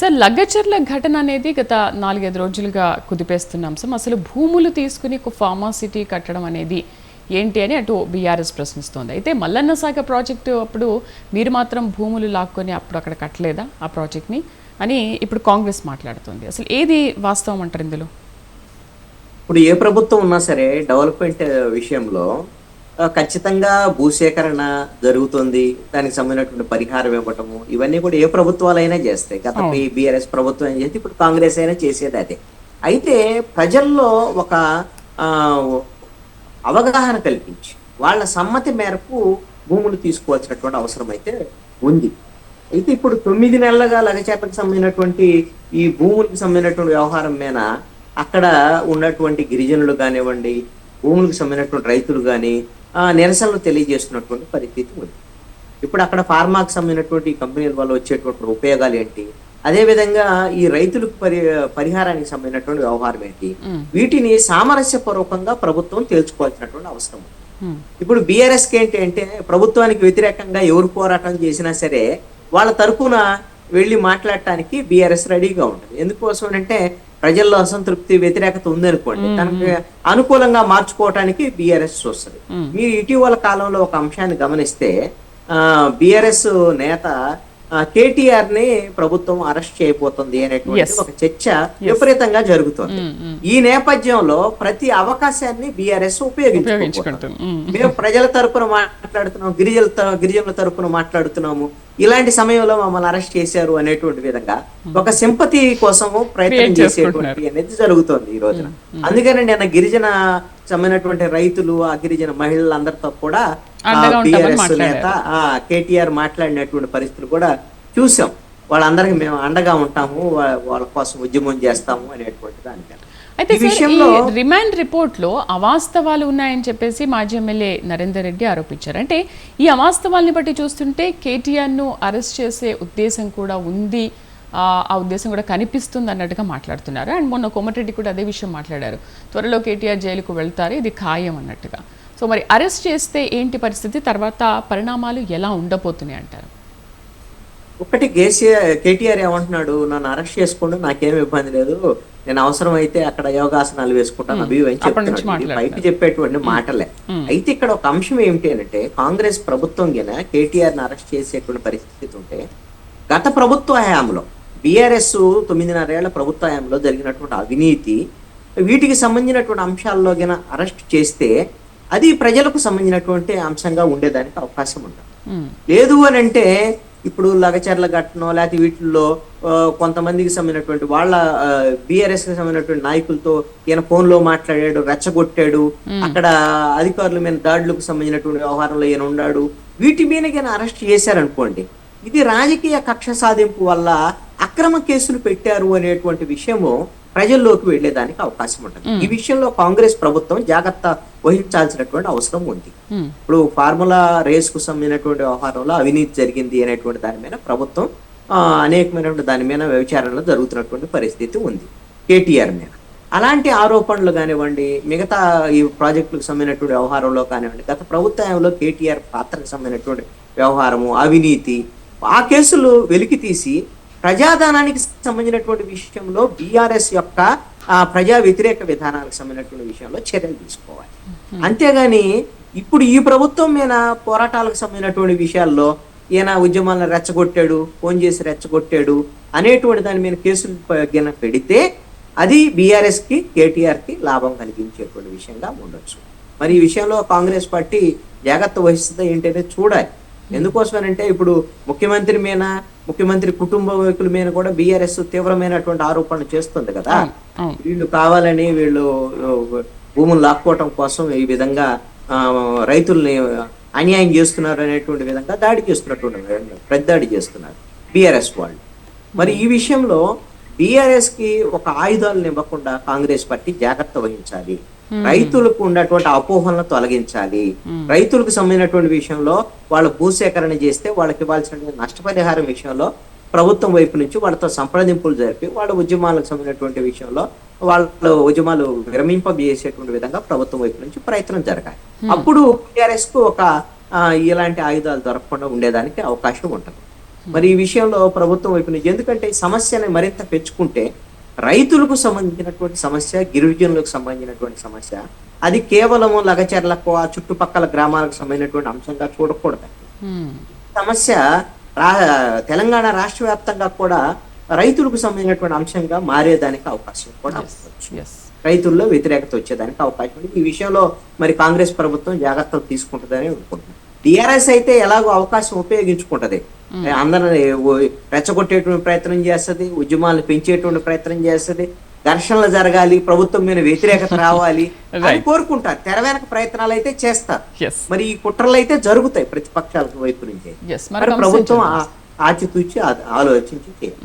Sir లగ్గచర్ల ఘటన అనేది గత 4-5 రోజులుగా కుదిపేస్తున్నాం సార్. అసలు భూములు తీసుకుని ఒక ఫార్మాసిటీ కట్టడం అనేది ఏంటి అని అటు బీఆర్ఎస్ ప్రశ్నిస్తోంది. అయితే మల్లన్న సాగర్ ప్రాజెక్టు అప్పుడు మీరు మాత్రం భూములు లాక్కొని అప్పుడు అక్కడ కట్టలేదా ఆ ప్రాజెక్ట్ని అని ఇప్పుడు కాంగ్రెస్ మాట్లాడుతుంది. అసలు ఏది వాస్తవం అంటారు ఇందులో? ఇప్పుడు ఏ ప్రభుత్వం ఉన్నా సరే డెవలప్మెంట్ విషయంలో ఖచ్చితంగా భూసేకరణ జరుగుతుంది, దానికి సంబంధించినటువంటి పరిహారం ఇవ్వటము, ఇవన్నీ కూడా ఏ ప్రభుత్వాలైనా చేస్తాయి. గత బీఆర్ఎస్ ప్రభుత్వం ఏం చేస్తే ఇప్పుడు కాంగ్రెస్ అయినా చేసేది అదే. అయితే ప్రజల్లో ఒక అవగాహన కల్పించి వాళ్ళ సమ్మతి మేరకు భూములు తీసుకోవాల్సినటువంటి అవసరం అయితే ఉంది. అయితే ఇప్పుడు 9 నెలలుగా లగచర్లకు సంబంధించినటువంటి ఈ భూములకు సంబంధించినటువంటి వ్యవహారం మీద అక్కడ ఉన్నటువంటి గిరిజనులు కానివ్వండి, భూములకు సంబంధించినటువంటి రైతులు కానీ నిరసనలు తెలియజేస్తున్నటువంటి పరిస్థితి ఉంది. ఇప్పుడు అక్కడ ఫార్మాకు సంబంధించినటువంటి కంపెనీల వల్ల వచ్చేటువంటి ఉపయోగాలు ఏంటి, అదేవిధంగా ఈ రైతులకు పరిహారానికి సంబంధించినటువంటి వ్యవహారం ఏంటి, వీటిని సామరస్యపూర్వకంగా ప్రభుత్వం తేల్చుకోవాల్సినటువంటి అవసరం. ఇప్పుడు బీఆర్ఎస్కి ఏంటి అంటే ప్రభుత్వానికి వ్యతిరేకంగా ఎవరు పోరాటం చేసినా సరే వాళ్ళ తరఫున వెళ్ళి మాట్లాడటానికి బీఆర్ఎస్ రెడీగా ఉంటుంది. ఎందుకోసం అంటే ప్రజల్లో అసంతృప్తి, వ్యతిరేకత ఉందనుకోండి, తనకి అనుకూలంగా మార్చుకోవటానికి బీఆర్ఎస్ చూస్తుంది. మీరు ఇటీవల కాలంలో ఒక అంశాన్ని గమనిస్తే బీఆర్ఎస్ నేత కేటీఆర్ ని ప్రభుత్వం అరెస్ట్ చేయబోతుంది అనేటువంటి ఒక చర్చ విపరీతంగా జరుగుతుంది. ఈ నేపథ్యంలో ప్రతి అవకాశాన్ని బీఆర్ఎస్ ఉపయోగించుకుంటుంది. మేము ప్రజల తరపున మాట్లాడుతున్నాము, గిరిజనుల తరపున మాట్లాడుతున్నాము, ఇలాంటి సమయంలో మమ్మల్ని అరెస్ట్ చేశారు అనేటువంటి విధంగా ఒక సింపతి కోసము ప్రయత్నం చేసేటువంటి అనేది జరుగుతుంది ఈ రోజున. అందుకని నేను గిరిజన సంబంధించినటువంటి రైతులు, ఆ గిరిజన మహిళలందరితో కూడా బీఆర్ఎస్ నేత కేటీఆర్ మాట్లాడినటువంటి పరిస్థితులు కూడా చూసాం. వాళ్ళందరికీ మేము అండగా ఉంటాము, వాళ్ళ కోసం ఉద్యమం చేస్తాము అనేటువంటి దానికన్నా. అయితే రిమాండ్ రిపోర్ట్ లో అవాస్తవాలు ఉన్నాయని చెప్పేసి మాజీ ఎమ్మెల్యే నరేందర్ రెడ్డి ఆరోపించారు. అంటే ఈ అవాస్తవాల్ని బట్టి చూస్తుంటే కేటీఆర్ ను అరెస్ట్ చేసే ఉద్దేశం కూడా ఉంది, ఆ ఉద్దేశం కూడా కనిపిస్తుంది అన్నట్టుగా మాట్లాడుతున్నారు. అండ్ మొన్న కోమటిరెడ్డి కూడా అదే విషయం మాట్లాడారు, త్వరలో కేటీఆర్ జైలుకు వెళ్తారు, ఇది ఖాయం అన్నట్టుగా. సో మరి అరెస్ట్ చేస్తే ఏంటి పరిస్థితి, తర్వాత పరిణామాలు ఎలా ఉండబోతున్నాయి అంటారు? ఒకటి కేటీఆర్ ఏమంటున్నాడు, నన్ను అరెస్ట్ చేసుకోండి, నాకేమి ఇబ్బంది లేదు, నేను అవసరం అయితే అక్కడ యోగాసనాలు వేసుకుంటాను, అవి అని చెప్తున్నాడు. బయట చెప్పేటువంటి మాటలే. అయితే ఇక్కడ ఒక అంశం ఏమిటి అంటే కాంగ్రెస్ ప్రభుత్వం గిన కేటీఆర్ ని అరెస్ట్ చేసేటువంటి పరిస్థితి ఉంటే గత ప్రభుత్వ హయాంలో బీఆర్ఎస్ 9.5 ఏళ్ల ప్రభుత్వ హయాంలో జరిగినటువంటి అవినీతి, వీటికి సంబంధించినటువంటి అంశాల్లో గిన అరెస్ట్ చేస్తే అది ప్రజలకు సంబంధించినటువంటి అంశంగా ఉండేదానికి అవకాశం ఉండదు. లేదు అని అంటే ఇప్పుడు లగచర్ల ఘటన లేకపోతే వీటిల్లో కొంతమందికి సంబంధించినటువంటి వాళ్ళ బీఆర్ఎస్ కి సంబంధించినటువంటి నాయకులతో ఈయన ఫోన్ లో మాట్లాడాడు, రెచ్చగొట్టాడు, అక్కడ అధికారుల మీద దాడులకు సంబంధించినటువంటి వ్యవహారంలో ఈయన ఉన్నాడు, వీటి మీద ఈయన అరెస్ట్ చేశారనుకోండి, ఇది రాజకీయ కక్ష సాధింపు వల్ల అక్రమ కేసులు పెట్టారు అనేటువంటి విషయము ప్రజల్లోకి వెళ్లేదానికి అవకాశం ఉంటుంది. ఈ విషయంలో కాంగ్రెస్ ప్రభుత్వం జాగ్రత్త వహించాల్సినటువంటి అవసరం ఉంది. ఇప్పుడు ఫార్ములా రేస్ కు సంబంధించినటువంటి వ్యవహారంలో అవినీతి జరిగింది అనేటువంటి దాని మీద ప్రభుత్వం అనేకమైనటువంటి దాని మీద విచారణలు జరుగుతున్నటువంటి పరిస్థితి ఉంది కేటీఆర్ మీద. అలాంటి ఆరోపణలు కానివ్వండి, మిగతా ఈ ప్రాజెక్టులకు సంబంధించినటువంటి వ్యవహారంలో కానివ్వండి, గత ప్రభుత్వంలో కేటీఆర్ పాత్రకు సంబంధించినటువంటి వ్యవహారము, అవినీతి, ఆ కేసులు వెలికి తీసి ప్రజాదానానికి సంబంధించినటువంటి విషయంలో బీఆర్ఎస్ యొక్క ప్రజా వ్యతిరేక విధానాలకు సంబంధించినటువంటి విషయంలో చర్యలు తీసుకోవాలి. అంతేగాని ఇప్పుడు ఈ ప్రభుత్వం మీద పోరాటాలకు సంబంధించినటువంటి విషయాల్లో ఈయన ఉద్యమాలను రెచ్చగొట్టాడు, ఫోన్ చేసి రెచ్చగొట్టాడు అనేటువంటి దాని మీద కేసులు పెడితే అది బీఆర్ఎస్ కి, కేటీఆర్ కి లాభం కలిగించేటువంటి విషయంగా ఉండొచ్చు. మరి ఈ విషయంలో కాంగ్రెస్ పార్టీ జాగ్రత్త వహిస్తుందా ఏంటనేది చూడాలి. ఎందుకోసమనంటే ఇప్పుడు ముఖ్యమంత్రి మీద, ముఖ్యమంత్రి కుటుంబీకుల మీద కూడా బీఆర్ఎస్ తీవ్రమైనటువంటి ఆరోపణలు చేస్తుంది కదా. వీళ్ళు కావాలని వీళ్ళు భూములు లాక్కోవటం కోసం ఈ విధంగా రైతుల్ని అన్యాయం చేస్తున్నారు అనేటువంటి విధంగా దాడి చేస్తున్నటువంటి పెద్దాడి చేస్తున్నారు బీఆర్ఎస్ వాళ్ళు. మరి ఈ విషయంలో బీఆర్ఎస్ కి ఒక ఆయుధాలను ఇవ్వకుండా కాంగ్రెస్ పార్టీ జాగ్రత్త వహించాలి. రైతులకు ఉన్నటువంటి అపోహలను తొలగించాలి. రైతులకు సంబంధించినటువంటి విషయంలో వాళ్ళ భూసేకరణ చేస్తే వాళ్ళకి ఇవ్వాల్సిన నష్టపరిహారం విషయంలో ప్రభుత్వం వైపు నుంచి వాళ్ళతో సంప్రదింపులు జరిపి వాళ్ళ ఉద్యమాలకు సంబంధించినటువంటి విషయంలో వాళ్ళ ఉద్యమాలు విరమింపజేసేటువంటి విధంగా ప్రభుత్వం వైపు నుంచి ప్రయత్నం జరగాలి. అప్పుడు టీఆర్ఎస్ కు ఒక ఇలాంటి ఆయుధాలు దొరకకుండా ఉండేదానికి అవకాశం ఉంటుంది. మరి ఈ విషయంలో ప్రభుత్వం వైపు నుంచి, ఎందుకంటే ఈ సమస్యని మరింత పెంచుకుంటే రైతులకు సంబంధించినటువంటి సమస్య, గిరిజనులకు సంబంధించినటువంటి సమస్య, అది కేవలము లగచర్లకు ఆ చుట్టుపక్కల గ్రామాలకు సంబంధించినటువంటి అంశంగా చూడకూడదు. సమస్య తెలంగాణ రాష్ట్ర వ్యాప్తంగా కూడా రైతులకు సంబంధించినటువంటి అంశంగా మారేదానికి అవకాశం కూడా ఉండవచ్చు. రైతుల్లో వ్యతిరేకత వచ్చేదానికి అవకాశం ఉంది. ఈ విషయంలో మరి కాంగ్రెస్ ప్రభుత్వం జాగ్రత్తలు తీసుకుంటుందని అనుకుంటున్నాను. టీఆర్ఎస్ అయితే ఎలాగో అవకాశం ఉపయోగించుకుంటది, అందరిని రెచ్చగొట్టేటువంటి ప్రయత్నం చేస్తుంది, ఉద్యమాలను పెంచేటువంటి ప్రయత్నం చేస్తుంది, ఘర్షణలు జరగాలి, ప్రభుత్వం మీద వ్యతిరేకత రావాలి అని కోరుకుంటారు. తెర వెనక ప్రయత్నాలు అయితే చేస్తారు. మరి ఈ కుట్రలు అయితే జరుగుతాయి ప్రతిపక్షాల వైపు నుంచి. మరి ప్రభుత్వం ఆచితూచి ఆలోచించి చేయాలి.